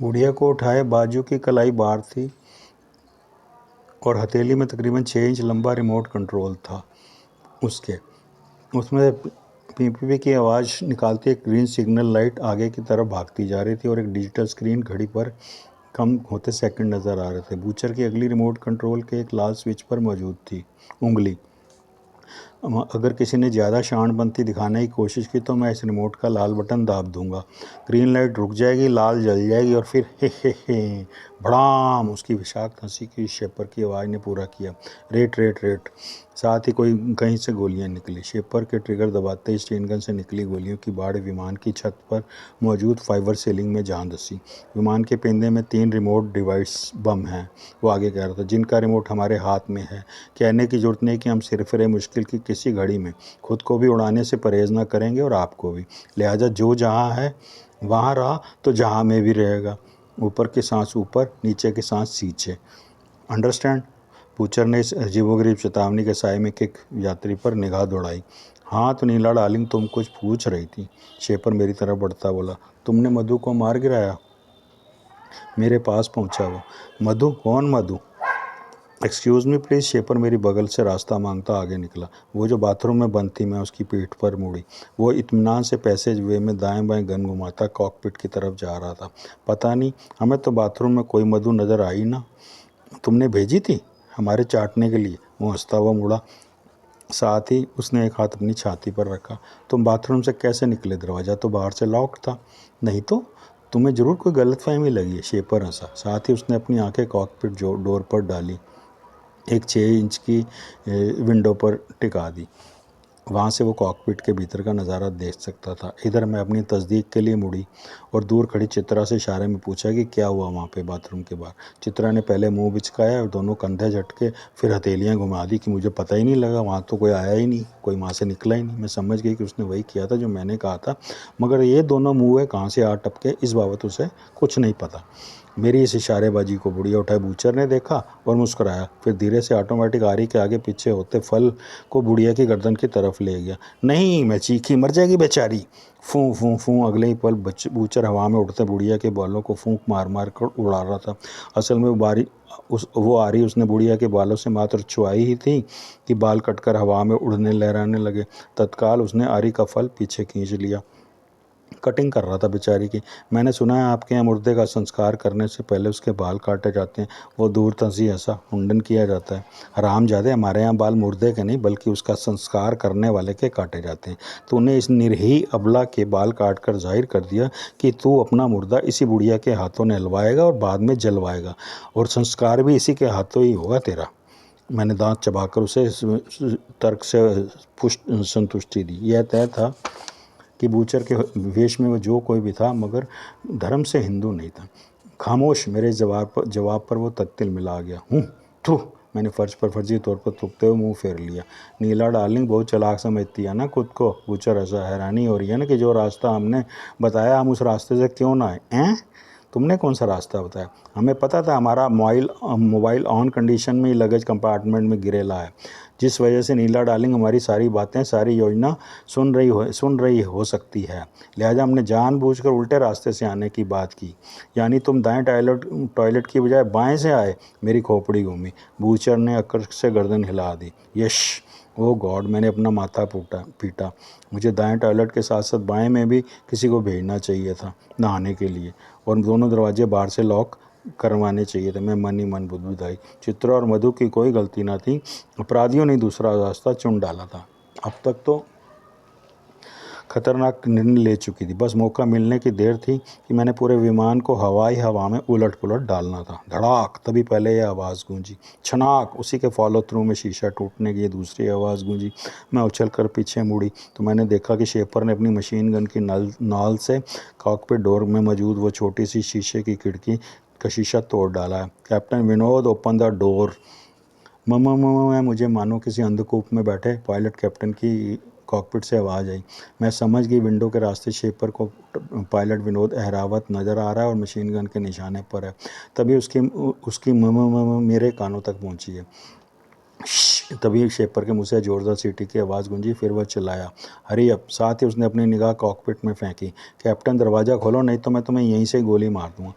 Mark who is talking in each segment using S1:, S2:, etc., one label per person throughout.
S1: बुढ़िया को उठाए, बाजू की कलाई बाहर थी और हथेली में तकरीबन 6 इंच लंबा रिमोट कंट्रोल था। उसमें पीपीपी की आवाज़ निकालती एक ग्रीन सिग्नल लाइट आगे की तरफ भागती जा रही थी और एक डिजिटल स्क्रीन घड़ी पर कम होते सेकंड नज़र आ रहे थे। बूचर की अगली रिमोट कंट्रोल के एक लाल स्विच पर मौजूद थी उंगली। अगर किसी ने ज़्यादा शानबंती दिखाने की कोशिश की तो मैं इस रिमोट का लाल बटन दाब दूंगा। ग्रीन लाइट रुक जाएगी, लाल जल जाएगी और फिर हे भड़ाम। उसकी विषाक्त हंसी की शेपर की आवाज़ ने पूरा किया। Rate rate rate. साथ ही कहीं से गोलियां निकली। शेपर के ट्रिगर दबाते ही स्टेन गन से निकली गोलियों की बाढ़ विमान की छत पर मौजूद फाइबर सीलिंग में जान दसी। विमान के पेंदे में 3 रिमोट डिवाइस बम हैं, वो आगे कह रहा था, जिनका रिमोट हमारे हाथ में है। कहने की जरूरत नहीं कि हम सिरफिरे मुश्किल की किसी घड़ी में खुद को भी उड़ाने से परहेज ना करेंगे और आपको भी। लिहाजा जो जहाँ है वहाँ रहा तो जहाँ में भी रहेगा। ऊपर की सांस ऊपर, नीचे की सांस नीचे। अंडरस्टैंड? पूचर ने इस अजीबोगरीब चेतावनी के साय में एक यात्री पर निगाह दौड़ाई। हाँ तो नीला डार्लिंग, तुम कुछ पूछ रही थी। शेपर मेरी तरफ बढ़ता बोला। तुमने मधु को मार गिराया? मेरे पास पहुंचा वो। मधु? कौन मधु? Excuse me please. शेपर मेरी बगल से रास्ता मांगता आगे निकला। वो जो बाथरूम में बंद थी। मैं उसकी पीठ पर मुड़ी। वो इत्मीनान से पैसेज वे में दाएं बाएं गन घुमाता कॉकपिट की तरफ जा रहा था। पता नहीं, हमें तो बाथरूम में कोई मधु नज़र आई ना। तुमने भेजी थी हमारे चाटने के लिए? वो हंसता हुआ मुड़ा। साथ ही उसने एक हाथ अपनी छाती पर रखा। तुम बाथरूम से कैसे निकले? दरवाज़ा तो बाहर से लॉक था। नहीं तो? तुम्हें ज़रूर कोई गलतफहमी लगी है। शेपर हंसा। साथ ही उसने अपनी आंखें कॉकपिट डोर पर डाली। एक 6 इंच की विंडो पर टिका दी। वहाँ से वो कॉकपिट के भीतर का नज़ारा देख सकता था। इधर मैं अपनी तस्दीक के लिए मुड़ी और दूर खड़ी चित्रा से इशारे में पूछा कि क्या हुआ वहाँ पे बाथरूम के बाहर। चित्रा ने पहले मुंह बिचकाया और दोनों कंधे झटके, फिर हथेलियाँ घुमा दी कि मुझे पता ही नहीं लगा, वहाँ तो कोई आया ही नहीं, कोई वहाँ से निकला ही नहीं। मैं समझ गई कि उसने वही किया था जो मैंने कहा था, मगर ये दोनों मुँह कहाँ से आ टपके इस बाबत उसे कुछ नहीं पता। मेरी इस इशारेबाजी को बुढ़िया उठाए बूचर ने देखा और मुस्कुराया। फिर धीरे से ऑटोमेटिक आरी के आगे पीछे होते फल को बुढ़िया की गर्दन की तरफ ले गया। नहीं, मैं चीखी, मर जाएगी बेचारी। फूं फूं फूं। अगले ही पल बूचर हवा में उड़ते बुढ़िया के बालों को फूंक मार मार कर उड़ा रहा था। असल में वो आरी उसने बुढ़िया के बालों से मात्र छुआई ही थी कि बाल कटकर हवा में उड़ने लहराने लगे। तत्काल उसने आरी का फल पीछे खींच लिया। कटिंग कर रहा था बेचारी की। मैंने सुना है आपके यहाँ मुर्दे का संस्कार करने से पहले उसके बाल काटे जाते हैं। वो दूर तंजी ऐसा मुंडन किया जाता है। हरामजादे, हमारे यहाँ बाल मुर्दे के नहीं बल्कि उसका संस्कार करने वाले के काटे जाते हैं। तूने इस निरही अबला के बाल काट कर जाहिर कर दिया कि तू अपना मुर्दा इसी बुढ़िया के हाथों नहलवाएगा और बाद में जलवाएगा, और संस्कार भी इसी के हाथों ही होगा तेरा। मैंने दांत चबाकर उसे तर्क से संतुष्टि दी। यह तय था कि बूचर के वेश में वो जो कोई भी था, मगर धर्म से हिंदू नहीं था। खामोश। मेरे जवाब पर वो तत्तिल मिला गया। थू। मैंने फर्श पर फर्जी तौर पर थूकते हुए मुंह फेर लिया। नीला डार्लिंग, बहुत चालाक समझती है ना खुद को। बूचर ऐसा हैरानी हो रही है ना कि जो रास्ता हमने बताया हम उस रास्ते से क्यों ना आए। तुमने कौन सा रास्ता बताया? हमें पता था हमारा मोबाइल ऑन कंडीशन में ही लगेज कंपार्टमेंट में गिरेला है, जिस वजह से नीला डार्लिंग हमारी सारी बातें, सारी योजना सुन रही हो सकती है। लिहाजा हमने जानबूझकर उल्टे रास्ते से आने की बात की। यानी तुम दाएं टॉयलेट की बजाय बाएं से आए? मेरी खोपड़ी घूमी। बूचर ने अक्र से गर्दन हिला दी। यश, ओ गॉड। मैंने अपना माथा पीटा। मुझे दाएं टॉयलेट के साथ साथ बाएं में भी किसी को भेजना चाहिए था नहाने के लिए, और दोनों दरवाजे बाहर से लॉक करवाने चाहिए थे। मैं मन ही मन बुदबुदाई। चित्रा और मधु की कोई गलती ना थी। अपराधियों ने दूसरा रास्ता चुन डाला था। अब तक तो खतरनाक निर्णय ले चुकी थी। बस मौका मिलने की देर थी कि मैंने पूरे विमान को हवा में उलट पुलट डालना था। धड़ाक। तभी पहले यह आवाज़ गूंजी। छनाक। उसी के फॉलो थ्रू में शीशा टूटने की दूसरी आवाज़ गूंजी। मैं उछल कर पीछे मुड़ी तो मैंने देखा कि शेपर ने अपनी मशीन गन की नाल से कॉकपिट डोर में मौजूद वो छोटी सी शीशे की खिड़की का शीशा तोड़ डाला है। Captain Vinod, open the door. मैं मुझे मानो किसी अंधकूप में बैठे पायलट कैप्टन की कॉकपिट से आवाज़ आई। मैं समझ गई विंडो के रास्ते शेपर को पायलट विनोद अहरावत नज़र आ रहा है और मशीन गन के निशाने पर है। तभी उसकी मेरे कानों तक पहुंची है। तभी शेपर के मुंह से जोरदार सीटी की आवाज़ गूंजी। फिर वह चिल्लाया, हरी अप। साथ ही उसने अपनी निगाह कॉकपिट में फेंकी। कैप्टन, दरवाज़ा खोलो, नहीं तो मैं तुम्हें यहीं से गोली मार दूंगा।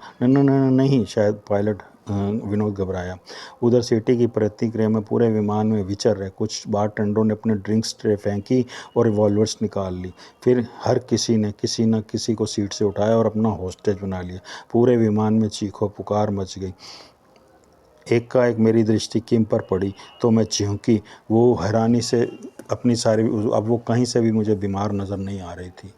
S1: नहीं, शायद पायलट विनोद घबराया। उधर सीटी की प्रतिक्रिया में पूरे विमान में विचर रहे कुछ बारटेंडरों ने अपने ड्रिंक्स ट्रे फेंकी और रिवॉल्वर्स निकाल ली। फिर हर किसी ने किसी न किसी को सीट से उठाया और अपना हॉस्टेज बना लिया। पूरे विमान में चीखो पुकार मच गई। एकाएक मेरी दृष्टि किम पर पड़ी तो मैं चौंकी। वो हैरानी से अपनी सारी अब वो कहीं से भी मुझे बीमार नज़र नहीं आ रही थी।